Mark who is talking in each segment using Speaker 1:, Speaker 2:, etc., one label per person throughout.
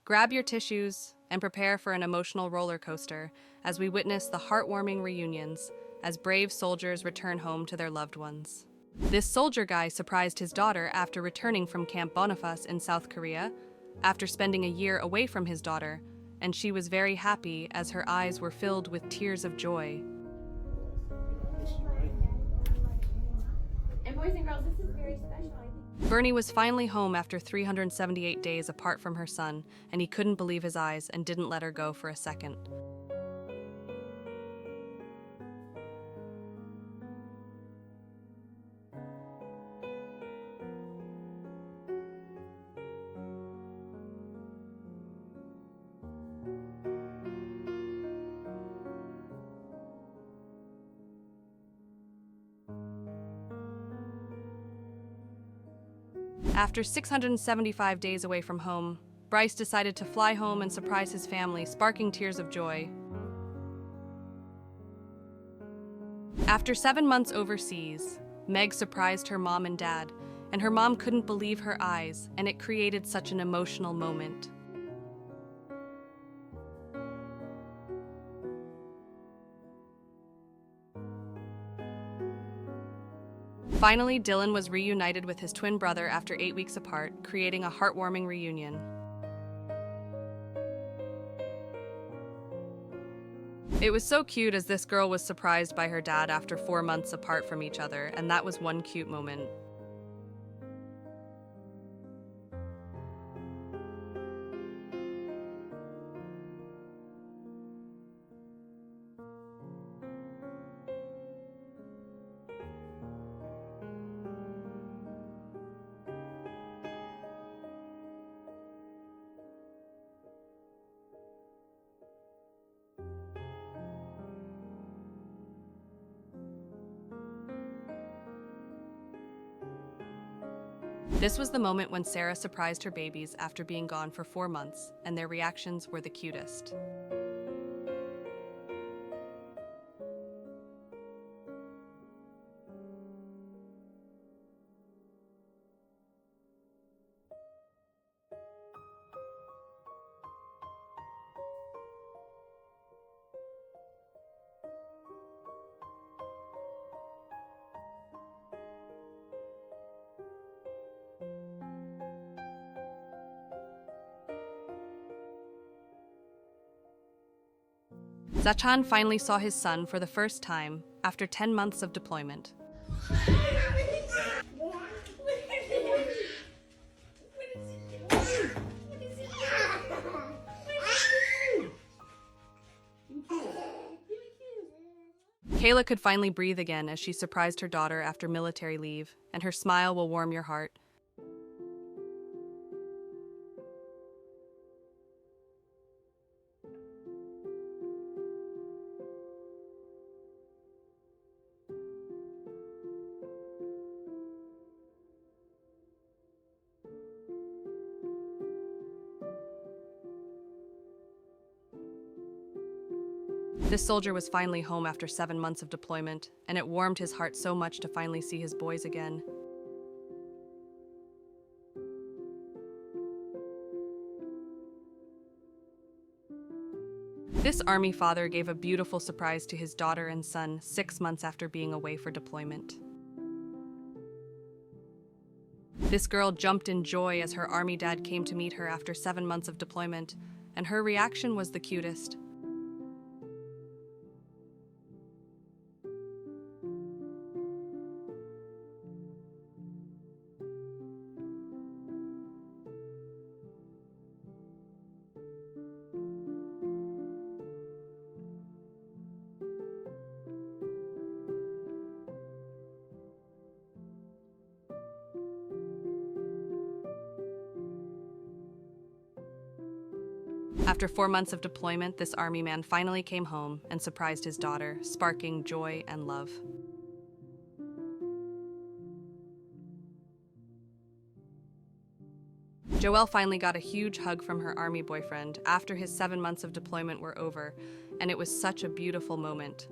Speaker 1: Grab your tissues and prepare for an emotional roller coaster as we witness the heartwarming reunions as brave soldiers return home to their loved ones. This soldier guy surprised his daughter after returning from Camp Boniface in South Korea, after spending a year away from his daughter, and she was very happy as her eyes were filled with tears of joy.
Speaker 2: And boys and girls, this is very special.
Speaker 1: Bernie was finally home after 378 days apart from her son, and he couldn't believe his eyes and didn't let her go for a second. After 675 days away from home, Bryce decided to fly home and surprise his family, sparking tears of joy. After 7 months overseas, Meg surprised her mom and dad, and her mom couldn't believe her eyes, and it created such an emotional moment. Finally, Dylan was reunited with his twin brother after 8 weeks apart, creating a heartwarming reunion. It was so cute as this girl was surprised by her dad after 4 months apart from each other, and that was one cute moment. This was the moment when Sarah surprised her babies after being gone for 4 months, and their reactions were the cutest. Zachan finally saw his son for the first time after 10 months of deployment. Kayla could finally breathe again as she surprised her daughter after military leave, and her smile will warm your heart. This soldier was finally home after 7 months of deployment, and it warmed his heart so much to finally see his boys again. This Army father gave a beautiful surprise to his daughter and son 6 months after being away for deployment. This girl jumped in joy as her Army dad came to meet her after 7 months of deployment, and her reaction was the cutest. After 4 months of deployment, this Army man finally came home and surprised his daughter, sparking joy and love. Joelle finally got a huge hug from her Army boyfriend after his 7 months of deployment were over, and it was such a beautiful moment.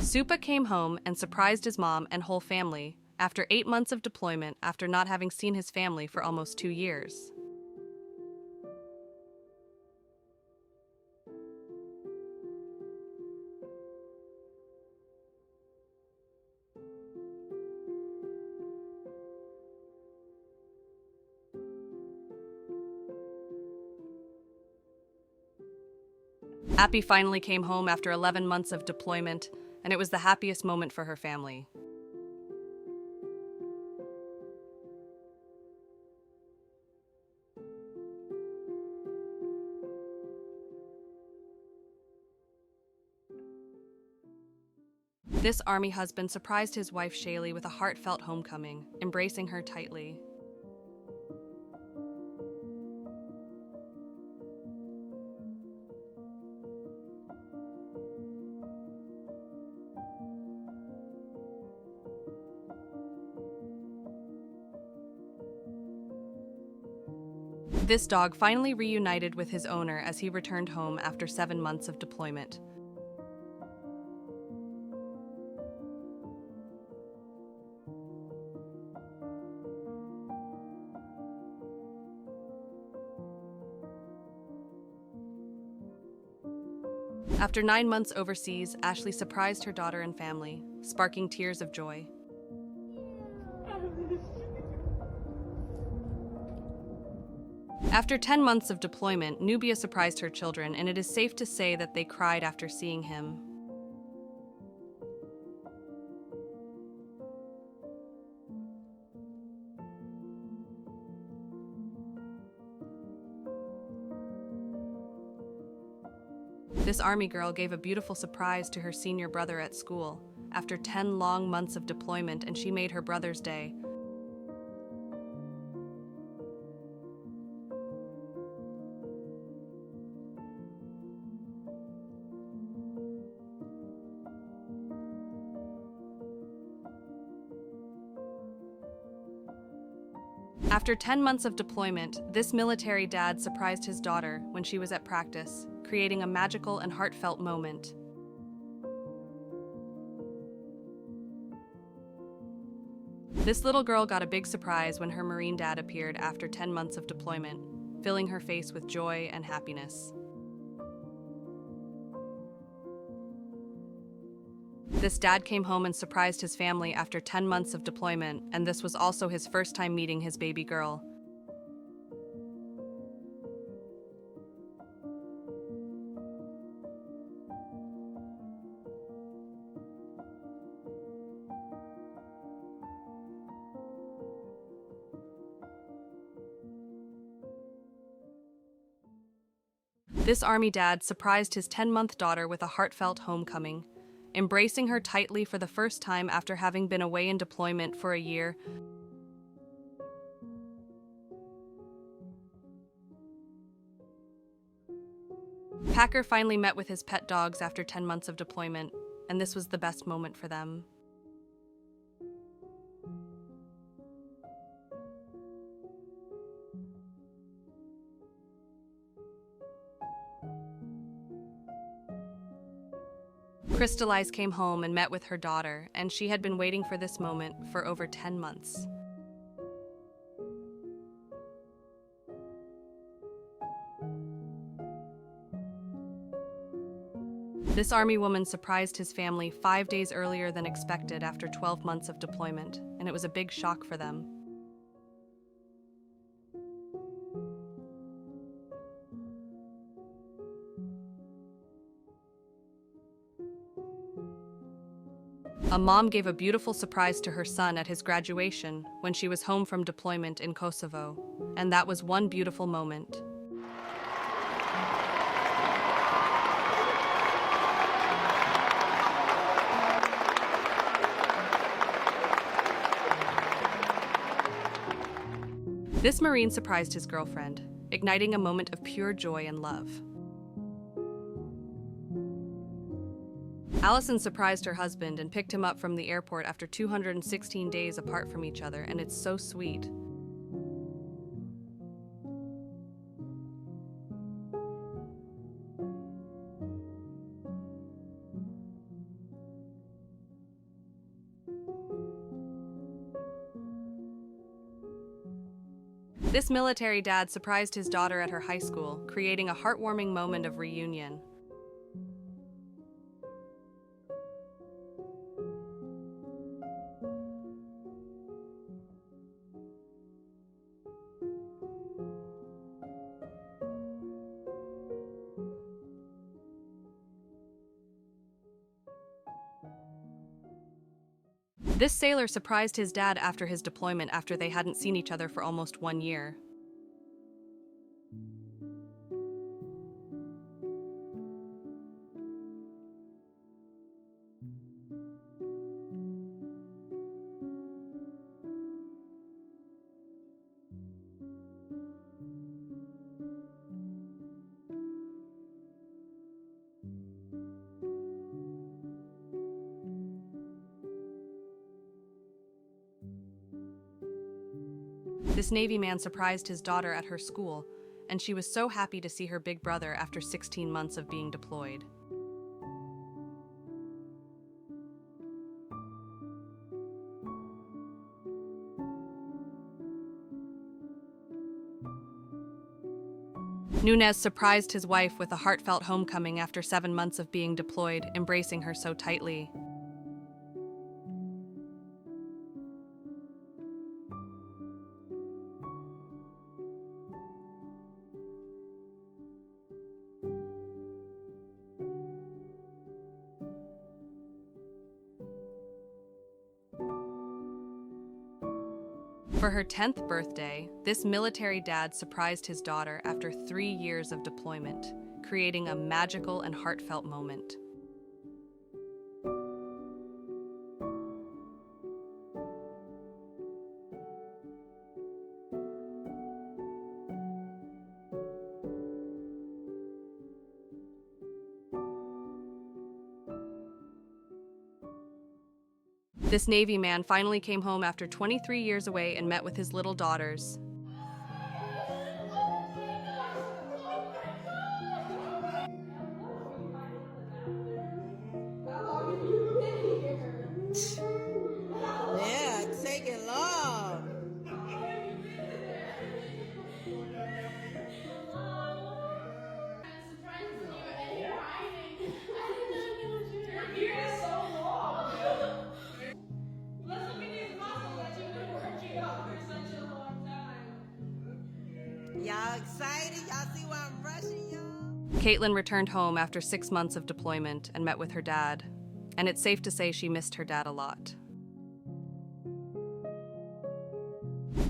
Speaker 1: Supa came home and surprised his mom and whole family after 8 months of deployment after not having seen his family for almost 2 years. Appy finally came home after 11 months of deployment, and it was the happiest moment for her family. This army husband surprised his wife Shaylee with a heartfelt homecoming, embracing her tightly. This dog finally reunited with his owner as he returned home after 7 months of deployment. After 9 months overseas, Ashley surprised her daughter and family, sparking tears of joy. After 10 months of deployment, Nubia surprised her children, and it is safe to say that they cried after seeing him. This army girl gave a beautiful surprise to her senior brother at school after 10 long months of deployment, and she made her brother's day. After 10 months of deployment, this military dad surprised his daughter when she was at practice, creating a magical and heartfelt moment. This little girl got a big surprise when her Marine dad appeared after 10 months of deployment, filling her face with joy and happiness. This dad came home and surprised his family after 10 months of deployment, and this was also his first time meeting his baby girl. This army dad surprised his 10-month daughter with a heartfelt homecoming, embracing her tightly for the first time after having been away in deployment for a year. Packer finally met with his pet dogs after 10 months of deployment, and this was the best moment for them. Crystallize came home and met with her daughter, and she had been waiting for this moment for over 10 months. This army woman surprised his family 5 days earlier than expected after 12 months of deployment, and it was a big shock for them. A mom gave a beautiful surprise to her son at his graduation when she was home from deployment in Kosovo, and that was one beautiful moment. This Marine surprised his girlfriend, igniting a moment of pure joy and love. Allison surprised her husband and picked him up from the airport after 216 days apart from each other, and it's so sweet. This military dad surprised his daughter at her high school, creating a heartwarming moment of reunion. This sailor surprised his dad after his deployment after they hadn't seen each other for almost 1 year. This Navy man surprised his daughter at her school, and she was so happy to see her big brother after 16 months of being deployed. Nunez surprised his wife with a heartfelt homecoming after 7 months of being deployed, embracing her so tightly. For her 10th birthday, this military dad surprised his daughter after 3 years of deployment, creating a magical and heartfelt moment. This Navy man finally came home after 23 years away and met with his little daughters.
Speaker 3: Yeah, take it long. Y'all excited? Y'all see why I'm rushing y'all?
Speaker 1: Caitlin returned home after 6 months of deployment and met with her dad, and it's safe to say she missed her dad a lot.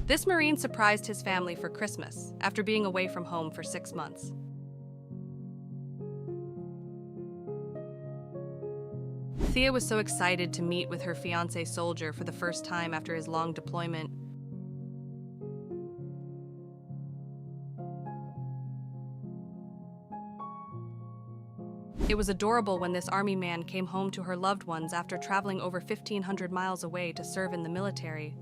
Speaker 1: This Marine surprised his family for Christmas after being away from home for 6 months. Thea was so excited to meet with her fiancé soldier for the first time after his long deployment. It was adorable when this army man came home to her loved ones after traveling over 1,500 miles away to serve in the military.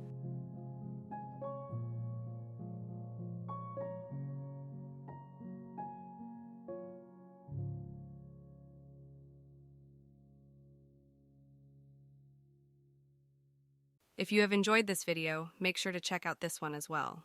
Speaker 1: If you have enjoyed this video, make sure to check out this one as well.